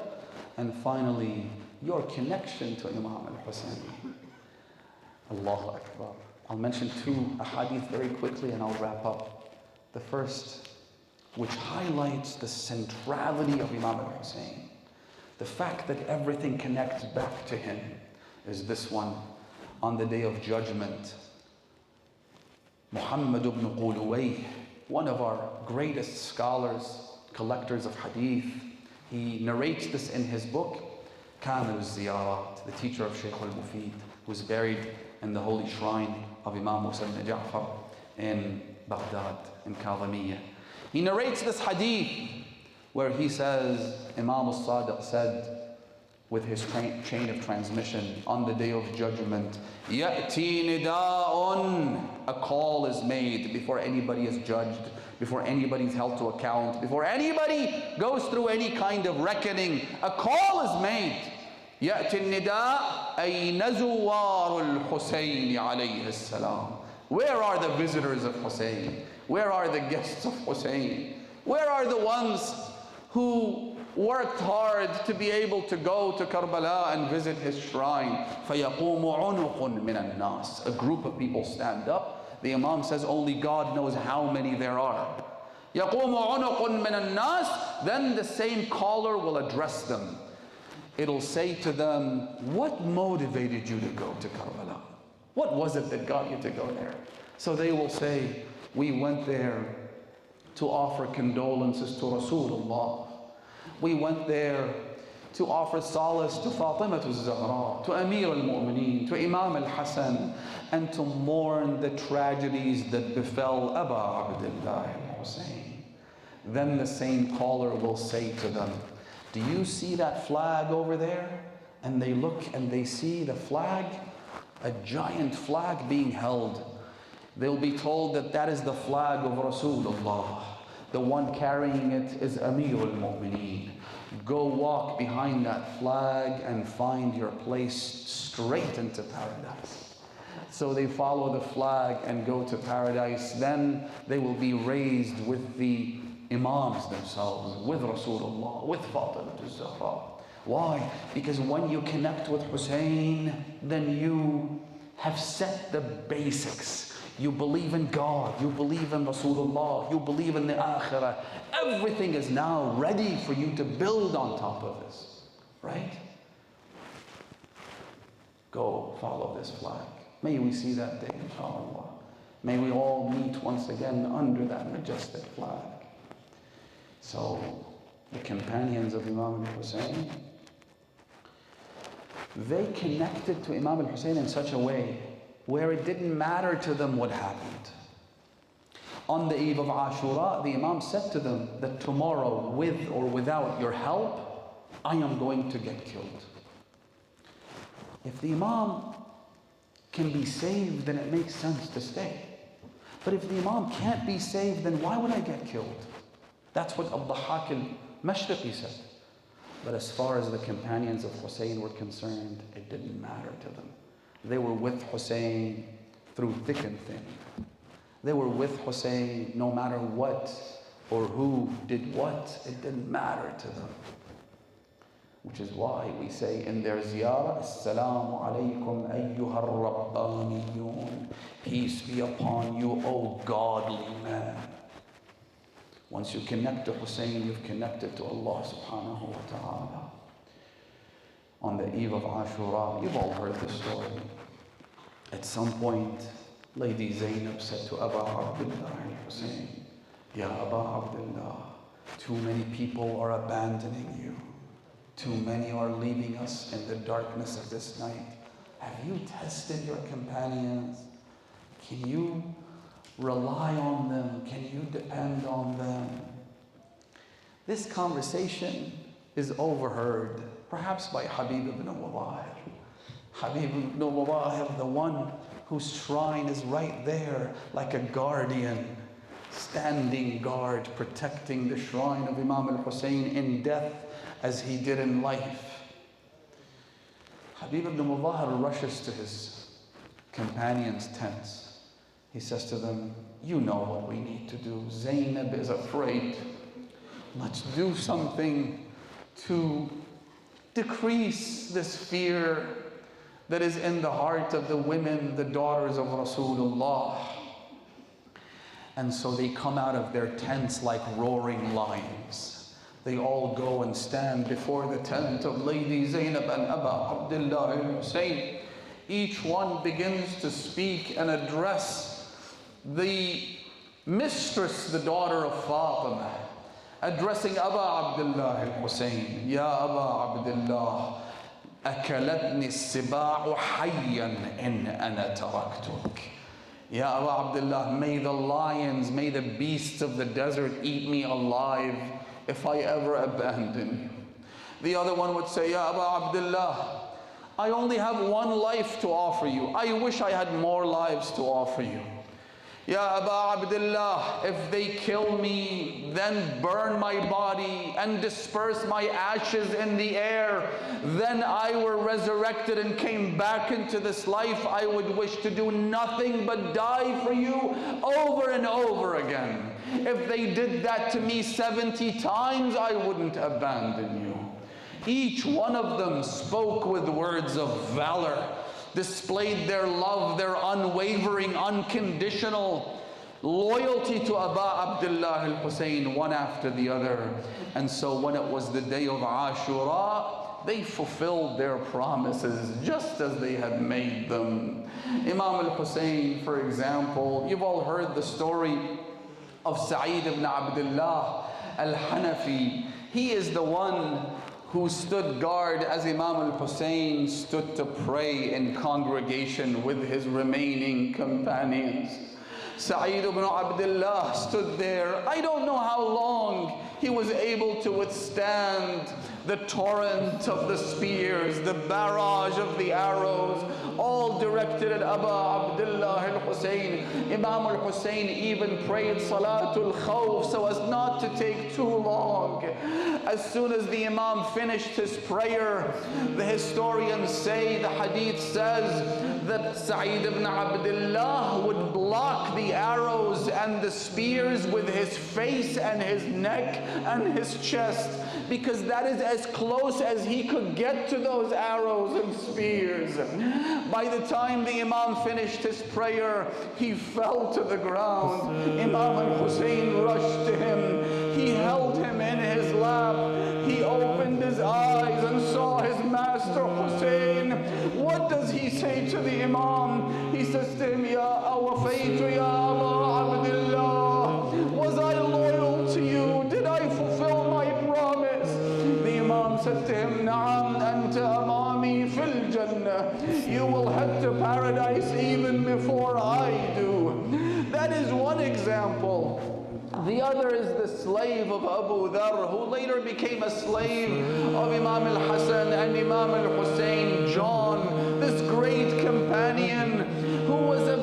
And finally, your connection to Imam al-Hussain. Allahu Akbar. I'll mention two ahadith very quickly and I'll wrap up. The first, which highlights the centrality of Imam al-Hussain, the fact that everything connects back to him, is this one. On the day of judgment, Muhammad ibn Quluwayh, one of our greatest scholars, collectors of hadith, he narrates this in his book, Kamil al-Ziyarat, the teacher of Shaykh al-Mufid, who's buried in the holy shrine of Imam Musa ibn Ja'far in Baghdad, in Kazimiyya. He narrates this hadith where he says, Imam al-Sadiq said, with his chain of transmission, on the day of judgment, يَأْتِي نِدَاءٌ, a call is made before anybody is judged, before anybody is held to account, before anybody goes through any kind of reckoning. A call is made. يَأْتِي النِّدَاء أَيْنَ زُوَّارُ الْحُسَيْنِ عَلَيْهِ السَّلَامِ. Where are the visitors of Hussain? Where are the guests of Hussain? Where are the ones who worked hard to be able to go to Karbala and visit his shrine? فَيَقُومُ عُنُقٌ مِّنَ النَّاسِ. A group of people stand up. The Imam says only God knows how many there are. يَقُومُ عُنُقٌ مِّنَ النَّاسِ. Then the same caller will address them. It'll say to them, what motivated you to go to Karbala? What was it that got you to go there? So they will say, we went there to offer condolences to Rasulullah. We went there to offer solace to Fatima al-Zahra, to Amir al-Mu'mineen, to Imam al-Hassan, and to mourn the tragedies that befell Aba Abdullah al-Hussain. Then the same caller will say to them, do you see that flag over there? And they look and they see the flag, a giant flag being held. They'll be told that that is the flag of Rasulullah. The one carrying it is Amir al-Mu'mineen. Go walk behind that flag and find your place straight into paradise. So they follow the flag and go to paradise. Then they will be raised with the Imams themselves, with Rasulullah, with Fatima al-Zahra. Why? Because when you connect with Hussain, then you have set the basics. You believe in God, you believe in Rasulullah, you believe in the Akhirah. Everything is now ready for you to build on top of this, right? Go follow this flag. May we see that day, inshallah. May we all meet once again under that majestic flag. So, the companions of Imam al-Hussain, they connected to Imam al-Hussain in such a way where it didn't matter to them what happened. On the eve of Ashura, the Imam said to them that tomorrow, with or without your help, I am going to get killed. If the Imam can be saved, then it makes sense to stay. But if the Imam can't be saved, then why would I get killed? That's what Al-Dhahhak al-Mashriqi said. But as far as the companions of Hussain were concerned, it didn't matter to them. They were with Hussain through thick and thin. They were with Hussain no matter what or who did what. It didn't matter to them. Which is why we say in their ziyarah, Assalamu alaykum ayyuhar rabbaniyun. Peace be upon you, O godly man. Once you connect to Hussain, you've connected to Allah subhanahu wa ta'ala. On the eve of Ashura, you've all heard the story. At some point, Lady Zainab said to Aba Abdullah al-Hussain, Ya Aba Abdullah, too many people are abandoning you. Too many are leaving us in the darkness of this night. Have you tested your companions? Can you rely on them? Can you depend on them? This conversation is overheard, perhaps by Habib ibn Mubahir. Habib ibn Mubahir, the one whose shrine is right there, like a guardian, standing guard, protecting the shrine of Imam al-Hussain in death as he did in life. Habib ibn Mubahir rushes to his companions' tents. He says to them, you know what we need to do. Zainab is afraid. Let's do something to decrease this fear that is in the heart of the women, the daughters of Rasulullah. And so they come out of their tents like roaring lions. They all go and stand before the tent of Lady Zainab and Aba Abdullah al-Hussain. Each one begins to speak and address the mistress, the daughter of Fatima, addressing Aba Abdullah al-Hussain, Ya Aba Abdullah, أكلتني السباع حيا إن أنا تركتك. Ya Aba Abdullah, may the lions, may the beasts of the desert eat me alive if I ever abandon you. The other one would say, Ya Aba Abdullah, I only have one life to offer you. I wish I had more lives to offer you. Ya Aba Abdullah, if they kill me, then burn my body and disperse my ashes in the air. Then I were resurrected and came back into this life. I would wish to do nothing but die for you over and over again. If they did that to me 70 times, I wouldn't abandon you. Each one of them spoke with words of valor, displayed their love, their unwavering, unconditional loyalty to Aba Abdullah al-Hussain, one after the other. And so when it was the day of Ashura, they fulfilled their promises just as they had made them. Imam al-Hussain, for example, you've all heard the story of Sa'id ibn Abdullah al-Hanafi. He is the one who stood guard as Imam al-Hussain stood to pray in congregation with his remaining companions. Sa'id ibn Abdullah stood there. I don't know how long he was able to withstand the torrent of the spears, the barrage of the arrows, all directed at Aba Abdullah al-Hussain. Imam al-Hussain even prayed Salatul Khawf so as not to take too long. As soon as the Imam finished his prayer, the historians say, the hadith says, that Sa'id ibn Abdullah would block the arrows and the spears with his face and his neck and his chest, because that is as close as he could get to those arrows and spears. By the time the Imam finished his prayer, he fell to the ground. Imam al-Hussain rushed to him. He held him in his lap. He opened his eyes and saw his master Hussain. What does he say to the Imam? He says to him, Ya awafaytu ya Aba Abdullah. Was I loyal to you? Did I fulfill my promise? The Imam said to him, Na'am anta amami fil Jannah. You will head to paradise even before I do. That is one example. The other is the slave of Abu Dharr, who later became a slave of Imam al-Hasan and Imam al-Hussain, John, this great companion who was an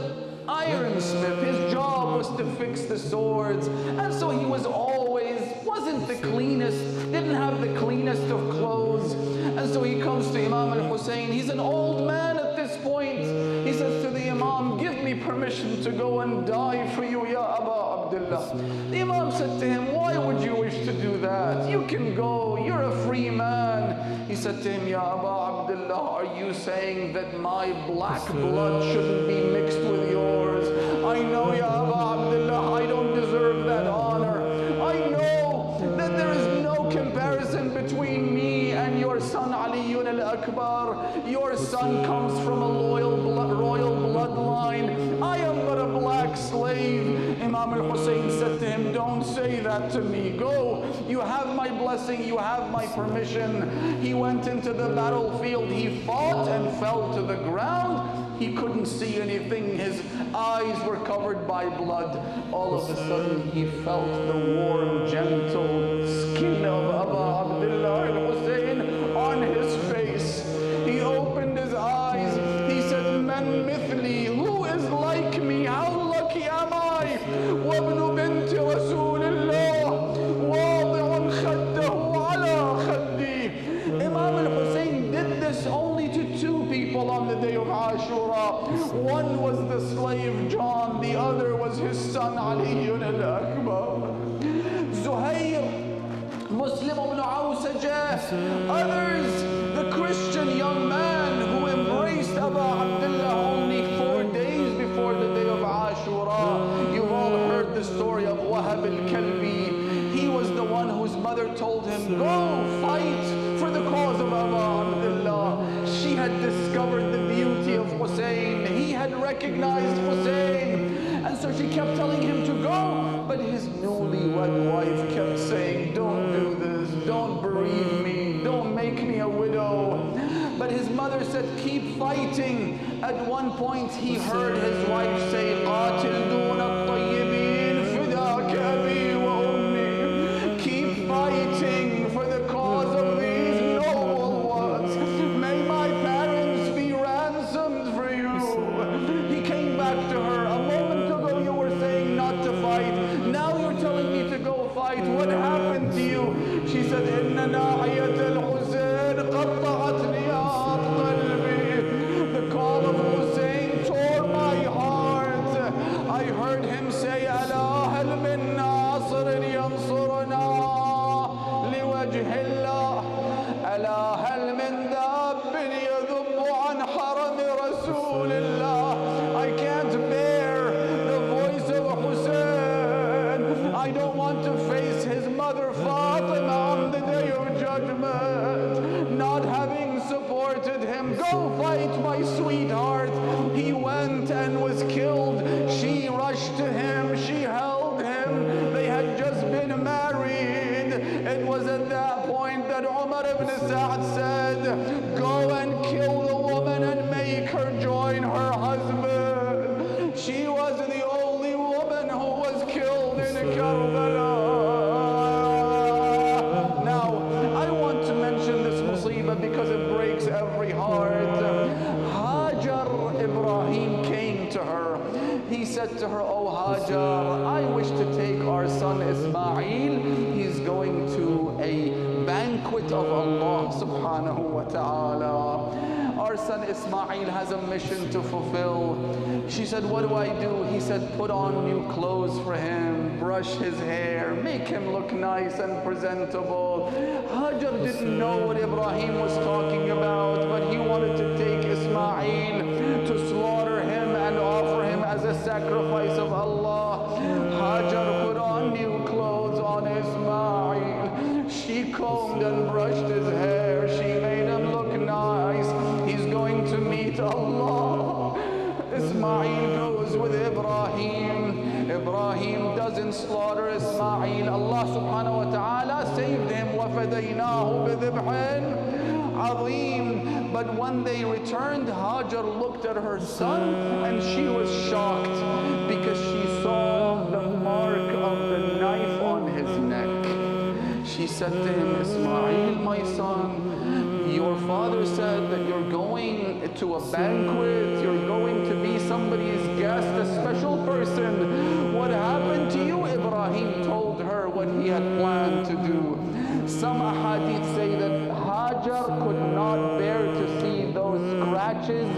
ironsmith. His job was to fix the swords. And so he wasn't the cleanest, didn't have the cleanest of clothes. And so he comes to Imam al-Hussain. He's an old man at this point. He says to the Imam, give me permission to go and die for you, Ya Aba Abdullah. The Imam said to him, why would you wish to do that? You can go, you're a free man. He said to him, Ya Aba Abdullah, are you saying that my black blood shouldn't be mixed with yours? I know, Ya Aba Abdullah, I don't deserve that honor. I know that there is no comparison between me and your son Aliyun al-Akbar. Your son comes from a royal bloodline. I am but a black slave. Imam al-Hussain said to him, don't say that to me. Go, you have my blessing, you have my permission. He went into the battlefield, he fought and fell to the ground. He couldn't see anything, his eyes were covered by blood. All of a sudden he felt the warm, gentle skin of Aba Abdullah al-Hussain on his face. He opened his eyes, he said, Man mithli, who is like me? How lucky am I? وابن بنت رسول الله واضع خده على خدي. Imam al-Hussain did this only to two people on the day of Ashura. One was the slave John, the other was his son Ali al-Akbar. Zuhair, Muslim ibn Awsajah, others, the Christian young man who embraced Aba Abdullah only 4 days before the day of Ashura. You've all heard the story of Wahab al-Kalbi. He was the one whose mother told him, go fight for the cause of Aba Abdullah. She had discovered the beauty of Hussain. He had recognized Hussain. And so she kept telling him to go. But his newlywed wife kept saying, don't do this, don't bereave me, don't make me a widow. But his mother said, keep fighting. At one point he heard his wife say, قاتل دون الطيبين فداك أبي وأمي. Keep fighting for the cause of these noble ones. May my parents be ransomed for you. He came back to her. A moment ago you were saying not to fight. Now you're telling me to go fight. What happened to you? She said, إن ناحية الحسين قطعتني قلبي. The call of Hussain tore my heart. I heard him say, ألا هل من ناصر ينصرنا لوجه الله. ألا هل من داب يذب عن حرم رسول الله. I can't bear the voice of Hussain. I don't want to face his mother Fatima on the day of judgment, not having supported him. Go fight, my sweetheart. He went and was killed. She rushed to him. She held him. They had just been married. It was at that point that Umar ibn Sa'd said, go and kill the woman and make her join her husband. She was the only woman who was killed in Karbala. Now, I want to mention this musibah because it breaks every heart. Hajar Ibrahim came to her. He said to her, oh Hajar, I wish to take our son Ismail. He's going to a banquet of Allah subhanahu wa ta'ala. Our son Ismail has a mission to fulfill. She said, what do I do? He said, put on new clothes for him, brush his hair, make him look nice and presentable. Hajar didn't know what Ibrahim was talking about, but he wanted to take Ismail to slaughter him and offer him as a sacrifice of Allah. Hajar put on new clothes on Ismail. She combed and brushed his hair. She made him look nice. He's going to meet Allah. Ismail goes with Ibrahim. Ibrahim doesn't slaughter Ismail. Allah subhanahu wa ta'ala saved him. وَفَدَيْنَاهُ بِذِبْحٍ عَظِيمٍ. But when they returned, Hajar looked at her son and she was shocked because she saw the mark of the knife on his neck. She said to him, Ismail, my son, your father said that you're going to a banquet, you're going to be somebody's guest, a special person. What happened to you? Ibrahim told her what he had planned to do. Some ahadith say that Hajar could not bear to see those scratches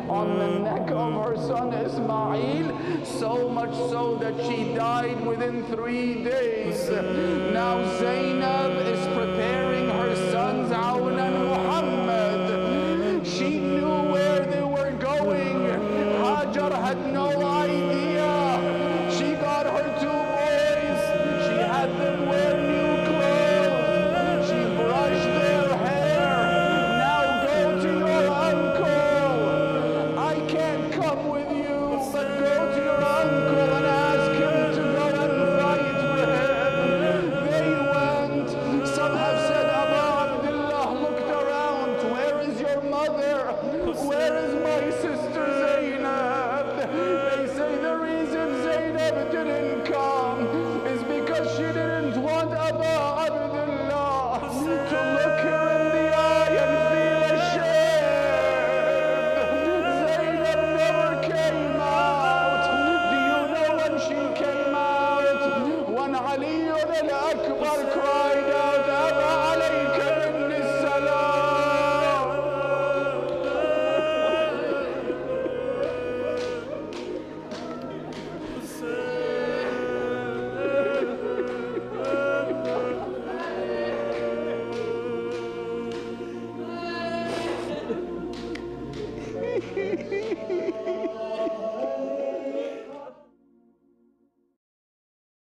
on the neck of her son Ismail, so much so that she died within 3 days. Now Zainab is preparing her son's awnan